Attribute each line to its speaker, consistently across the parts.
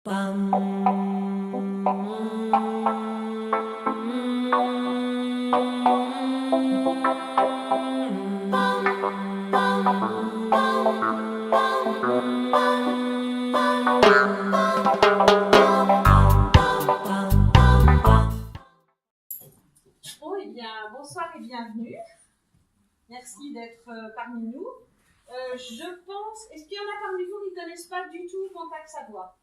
Speaker 1: Bon, eh bien, bonsoir et bienvenue. Merci d'être parmi nous. Je pense, est-ce qu'il y en a parmi vous qui ne connaissent pas du tout Contact Savoie?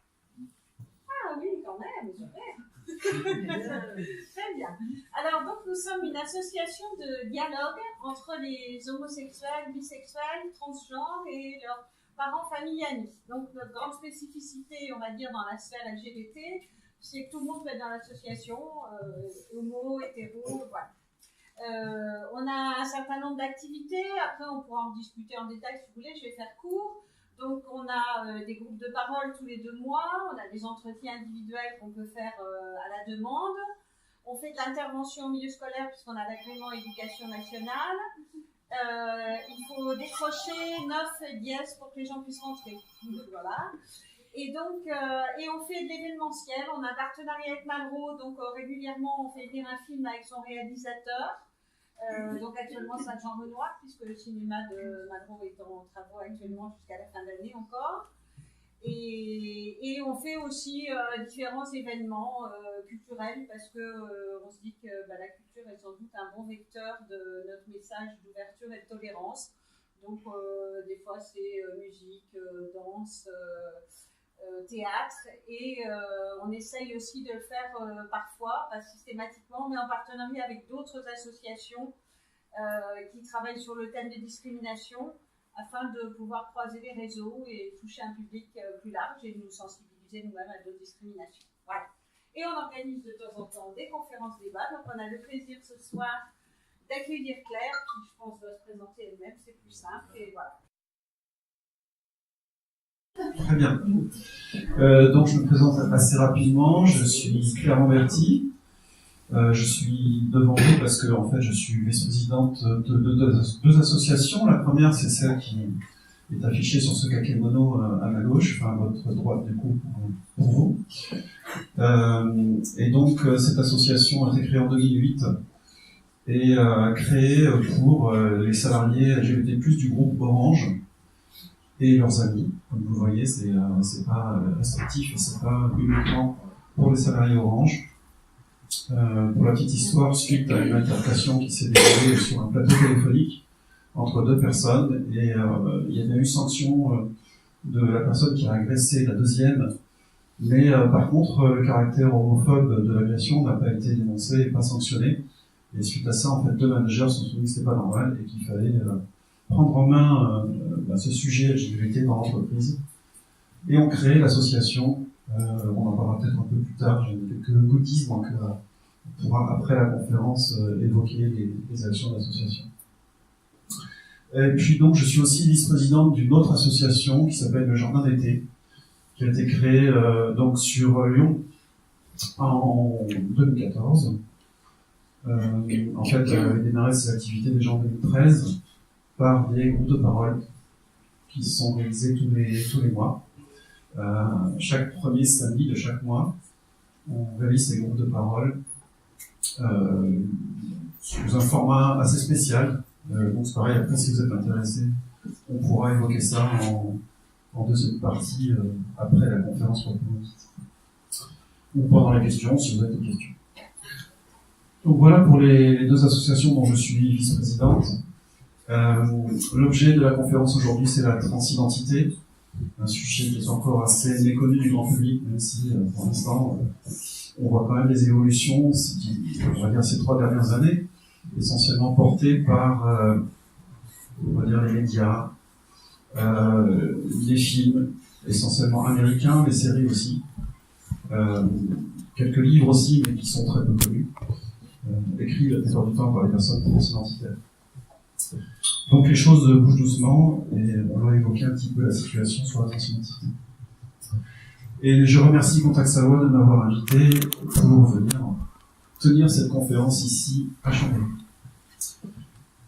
Speaker 1: Ah oui, quand même, super. Très bien. Alors, donc, nous sommes une association de dialogue entre les homosexuels, bisexuels, transgenres et leurs parents, familles, amis. Donc, notre grande spécificité, on va dire, dans la sphère LGBT, c'est que tout le monde peut être dans l'association, homo, hétéro, voilà. On a un certain nombre d'activités, après on pourra en discuter en détail si vous voulez, je vais faire court. Donc on a des groupes de parole tous les 2 mois, on a des entretiens individuels qu'on peut faire à la demande. On fait de l'intervention au milieu scolaire puisqu'on a l'agrément éducation nationale. Il faut décrocher 9 dièses pour que les gens puissent rentrer. Voilà. Et donc, on fait de l'événementiel, on a un partenariat avec Malraux, donc régulièrement on fait venir un film avec son réalisateur. Donc actuellement Saint-Jean-Renoir, puisque le cinéma de Malraux est en travaux actuellement jusqu'à la fin de l'année encore. Et on fait aussi différents événements culturels parce que on se dit que la culture est sans doute un bon vecteur de notre message d'ouverture et de tolérance. Donc des fois c'est musique, danse, théâtre, et on essaye aussi de le faire parfois, pas systématiquement, mais en partenariat avec d'autres associations qui travaillent sur le thème des discriminations, afin de pouvoir croiser les réseaux et toucher un public plus large et nous sensibiliser nous-mêmes à d'autres discriminations. Voilà. Et on organise de temps en temps des conférences débats, donc on a le plaisir ce soir d'accueillir Claire, qui je pense doit se présenter elle-même, c'est plus simple, et voilà.
Speaker 2: Très bien. Donc je me présente assez rapidement. Je suis Claire Lamberti. Je suis devant vous parce que en fait je suis vice-présidente de 2 associations. La première, c'est celle qui est affichée sur ce kakémono à ma gauche, enfin à votre droite du coup pour vous. Et donc cette association a été créée en 2008 et créée pour les salariés LGBT+ du groupe Orange et leurs amis. Comme vous le voyez, c'est pas restrictif et c'est pas uniquement pour les salariés Orange. Pour la petite histoire, suite à une altercation qui s'est déroulée sur un plateau téléphonique entre 2 personnes, et il y a eu sanction de la personne qui a agressé la deuxième, mais par contre, le caractère homophobe de l'agression n'a pas été dénoncé et pas sanctionné. Et suite à ça, en fait, 2 managers se sont dit que c'était pas normal et qu'il fallait prendre en main ce sujet LGBT dans l'entreprise. Et on crée l'association, on en parlera peut-être un peu plus tard, j'ai quelques goodies, donc on pourra après la conférence évoquer les actions d'association. Et puis donc je suis aussi vice-présidente d'une autre association qui s'appelle le Jardin d'été, qui a été créée donc sur Lyon en 2014. En fait, elle avait démarré ses activités déjà en 2013 par des groupes de parole qui sont réalisés tous les mois. Chaque premier samedi de chaque mois, on réalise ces groupes de parole sous un format assez spécial. Donc c'est pareil, après si vous êtes intéressé, on pourra évoquer ça en deuxième partie après la conférence proprement dite. Ou pendant les questions, si vous avez des questions. Donc voilà pour les 2 associations dont je suis vice-présidente. L'objet de la conférence aujourd'hui, c'est la transidentité, un sujet qui est encore assez méconnu du grand public, même si pour l'instant on voit quand même des évolutions, on va dire ces 3 dernières années, essentiellement portées par on va dire les médias, les films, essentiellement américains, les séries aussi, quelques livres aussi, mais qui sont très peu connus, écrits la plupart du temps par les personnes transidentitaires. Donc les choses bougent doucement et on va évoquer un petit peu la situation sur la transidentité. Et je remercie Contact Savoie de m'avoir invité pour venir tenir cette conférence ici à Chambéry.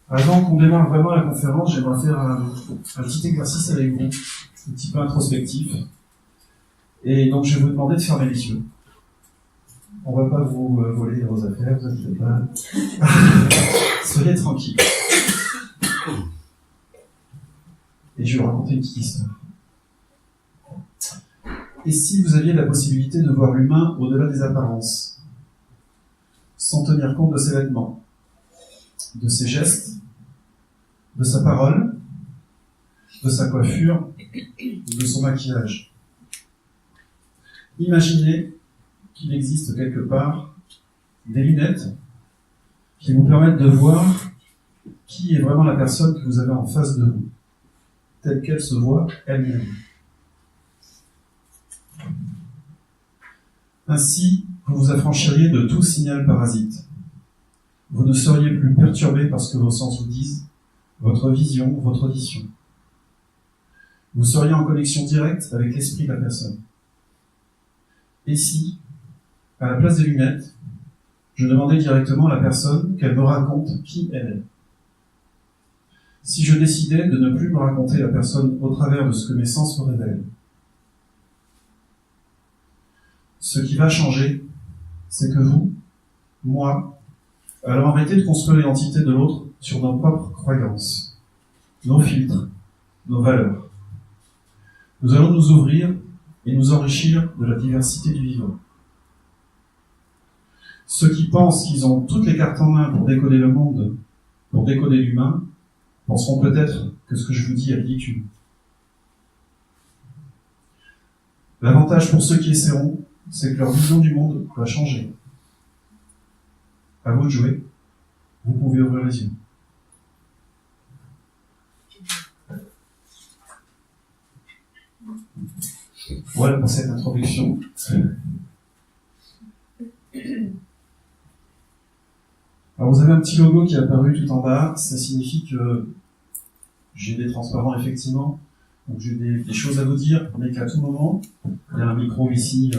Speaker 2: Avant qu'on démarre vraiment la conférence, j'aimerais faire un petit exercice avec vous, un petit peu introspectif. Et donc je vais vous demander de fermer les yeux. On va pas vous voler vos affaires, vous inquiétez pas. Soyez tranquille. Et je vais vous raconter une petite histoire. Et si vous aviez la possibilité de voir l'humain au-delà des apparences, sans tenir compte de ses vêtements, de ses gestes, de sa parole, de sa coiffure, de son maquillage. Imaginez qu'il existe quelque part des lunettes qui vous permettent de voir qui est vraiment la personne que vous avez en face de vous, telle qu'elle se voit elle-même. Ainsi, vous vous affranchiriez de tout signal parasite. Vous ne seriez plus perturbé par ce que vos sens vous disent, votre vision, votre audition. Vous seriez en connexion directe avec l'esprit de la personne. Et si, à la place des lunettes, je demandais directement à la personne qu'elle me raconte qui elle est. Si je décidais de ne plus me raconter la personne au travers de ce que mes sens me révèlent. Ce qui va changer, c'est que vous, moi, allons arrêter de construire l'identité de l'autre sur nos propres croyances, nos filtres, nos valeurs. Nous allons nous ouvrir et nous enrichir de la diversité du vivant. Ceux qui pensent qu'ils ont toutes les cartes en main pour décoder le monde, pour décoder l'humain, penseront peut-être que ce que je vous dis est ridicule. L'avantage pour ceux qui essaieront, c'est que leur vision du monde va changer. À vous de jouer. Vous pouvez ouvrir les yeux. Voilà pour cette introduction. Alors vous avez un petit logo qui est apparu tout en bas. Ça signifie que j'ai des transparents effectivement. Donc j'ai des choses à vous dire, mais qu'à tout moment, il y a un micro ici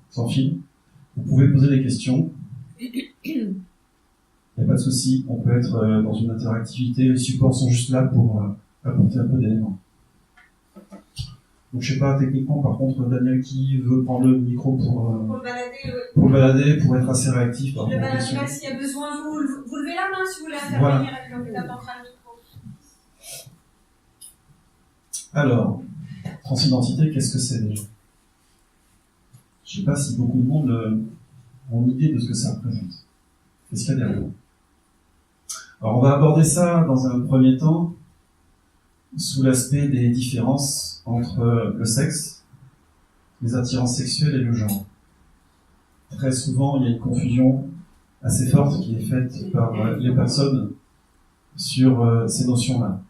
Speaker 2: sans fil. Vous pouvez poser des questions. Il n'y a pas de souci, on peut être dans une interactivité. Les supports sont juste là pour apporter un peu d'éléments. Donc je sais pas, techniquement, par contre, Daniel qui veut prendre le micro pour
Speaker 1: le balader,
Speaker 2: pour le balader, pour être assez réactif par
Speaker 1: rapport
Speaker 2: rapport aux questions.
Speaker 1: Je le baladerai s'il y a besoin, vous levez la main si vous voulez intervenir et puis on vous apportera le micro.
Speaker 2: Alors, transidentité, qu'est-ce que c'est déjà? Je sais pas si beaucoup de monde ont une idée de ce que ça représente. Qu'est-ce qu'il y a derrière? Alors on va aborder ça dans un premier temps sous l'aspect des différences entre le sexe, les attirances sexuelles et le genre. Très souvent, il y a une confusion assez forte qui est faite par les personnes sur ces notions-là.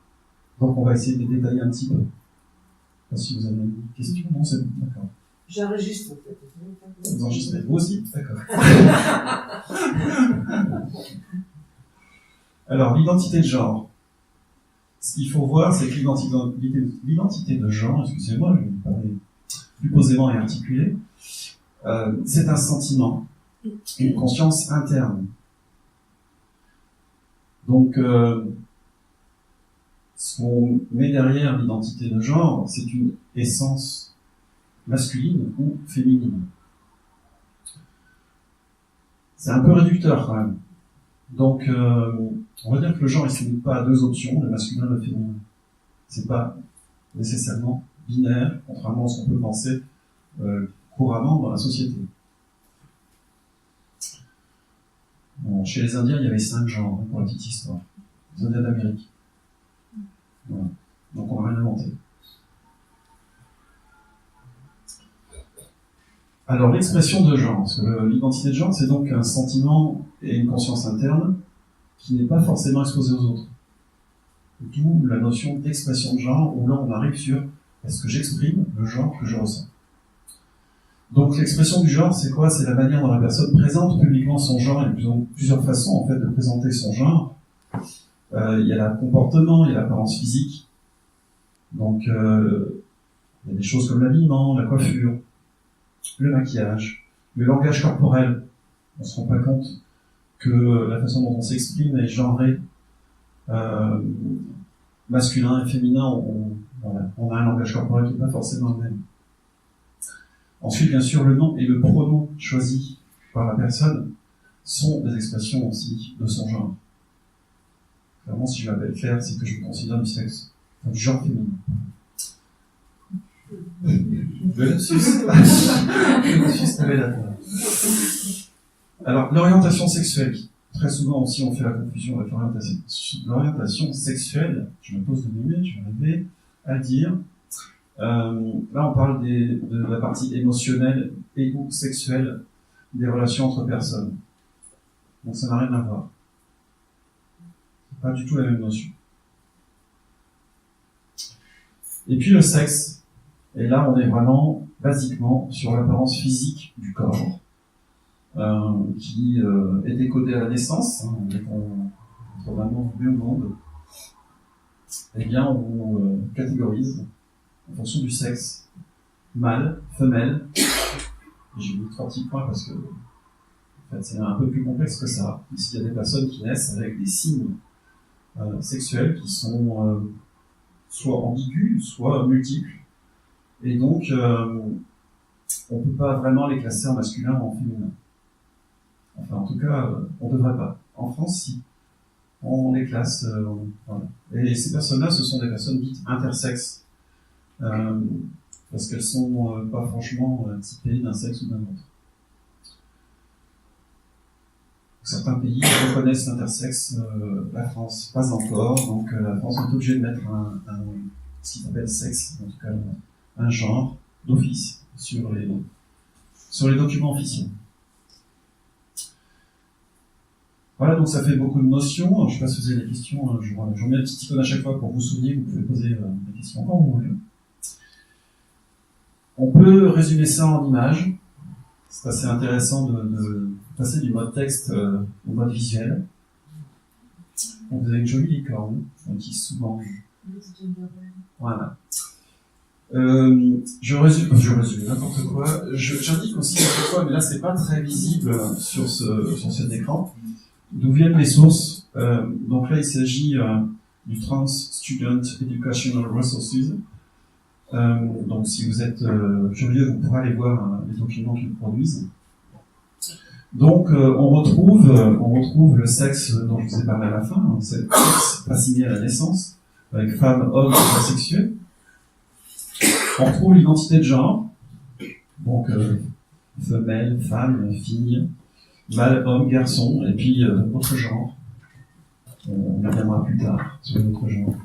Speaker 2: Donc on va essayer de les détailler un petit peu. Je sais pas si vous avez une question. Non, c'est bon, d'accord.
Speaker 3: J'enregistre en fait.
Speaker 2: Vous enregistrez vous aussi? D'accord. Alors, l'identité de genre. Ce qu'il faut voir, c'est que l'identité de genre, excusez-moi, je vais parler plus posément et articulé, c'est un sentiment, une conscience interne. Donc, ce qu'on met derrière l'identité de genre, c'est une essence masculine ou féminine. C'est un peu réducteur quand même. Donc, on va dire que le genre, il ne se limite pas à deux options, le masculin et le féminin. C'est pas nécessairement binaire, contrairement à ce qu'on peut penser couramment dans la société. Bon, chez les Indiens, il y avait 5 genres, pour la petite histoire. Les Indiens d'Amérique. Voilà. Donc on n'a rien inventé. Alors l'expression de genre, parce que l'identité de genre, c'est donc un sentiment et une conscience interne qui n'est pas forcément exposé aux autres. D'où la notion d'expression de genre, où là on arrive sur est-ce que j'exprime le genre que je ressens. Donc l'expression du genre, c'est quoi? C'est la manière dont la personne présente publiquement son genre. Il y a plusieurs façons en fait de présenter son genre. Il y a le comportement, il y a l'apparence physique. Donc il y a des choses comme l'habillement, la coiffure, le maquillage, le langage corporel. On se rend pas compte que la façon dont on s'exprime est genrée. Masculin et féminin, on a un langage corporel qui n'est pas forcément le même. Ensuite, bien sûr, le nom et le pronom choisi par la personne sont des expressions aussi de son genre. Clairement, si je m'appelle Claire, c'est que je me considère du sexe, du genre féminin. Le lapsus révélateur. Alors, l'orientation sexuelle. Très souvent aussi, on fait la confusion avec l'orientation sexuelle. Je me pose 2 minutes, je vais arriver à dire. Là, on parle de la partie émotionnelle et ou sexuelle des relations entre personnes. Donc, ça n'a rien à voir. C'est pas du tout la même notion. Et puis, le sexe. Et là, on est vraiment, basiquement, sur l'apparence physique du corps. Qui est décodé à la naissance, dès qu'on vraiment venu au monde, eh bien on vous catégorise en fonction du sexe, mâle, femelle. J'ai mis 3 petits points parce que en fait, c'est un peu plus complexe que ça. Ici, il y a des personnes qui naissent avec des signes sexuels qui sont soit ambigus, soit multiples. Et donc, on ne peut pas vraiment les classer en masculin ou en féminin. Enfin, en tout cas, on ne devrait pas. En France, si. On les classe. Voilà. Et ces personnes-là, ce sont des personnes dites intersexes. Parce qu'elles sont pas franchement typées d'un sexe ou d'un autre. Certains pays reconnaissent l'intersexe, la France pas encore. Donc la France est obligée de mettre ce qui s'appelle sexe, en tout cas un genre d'office sur les documents officiels. Voilà, donc ça fait beaucoup de notions. Je ne sais pas si vous avez des questions. Je mets un petit icône à chaque fois pour vous souvenir. Vous pouvez poser des questions quand vous voulez. On peut résumer ça en images. C'est assez intéressant de passer du mode texte au mode visuel. Donc, vous avez une jolie licorne qui souvent. Voilà. Je résume n'importe quoi. J'indique aussi n'importe quoi, mais là c'est pas très visible sur cet écran. D'où viennent les sources? Donc là, il s'agit du Trans Student Educational Resources. Donc si vous êtes curieux, vous pourrez aller voir les documents qu'ils produisent. Donc on retrouve le sexe dont je vous ai parlé à la fin, c'est le sexe assigné à la naissance, avec femme, homme, sexuel. On retrouve l'identité de genre, donc femelle, femme, fille, mâle, homme, garçon, et puis autre genre. On reviendra plus tard sur l'autre genre.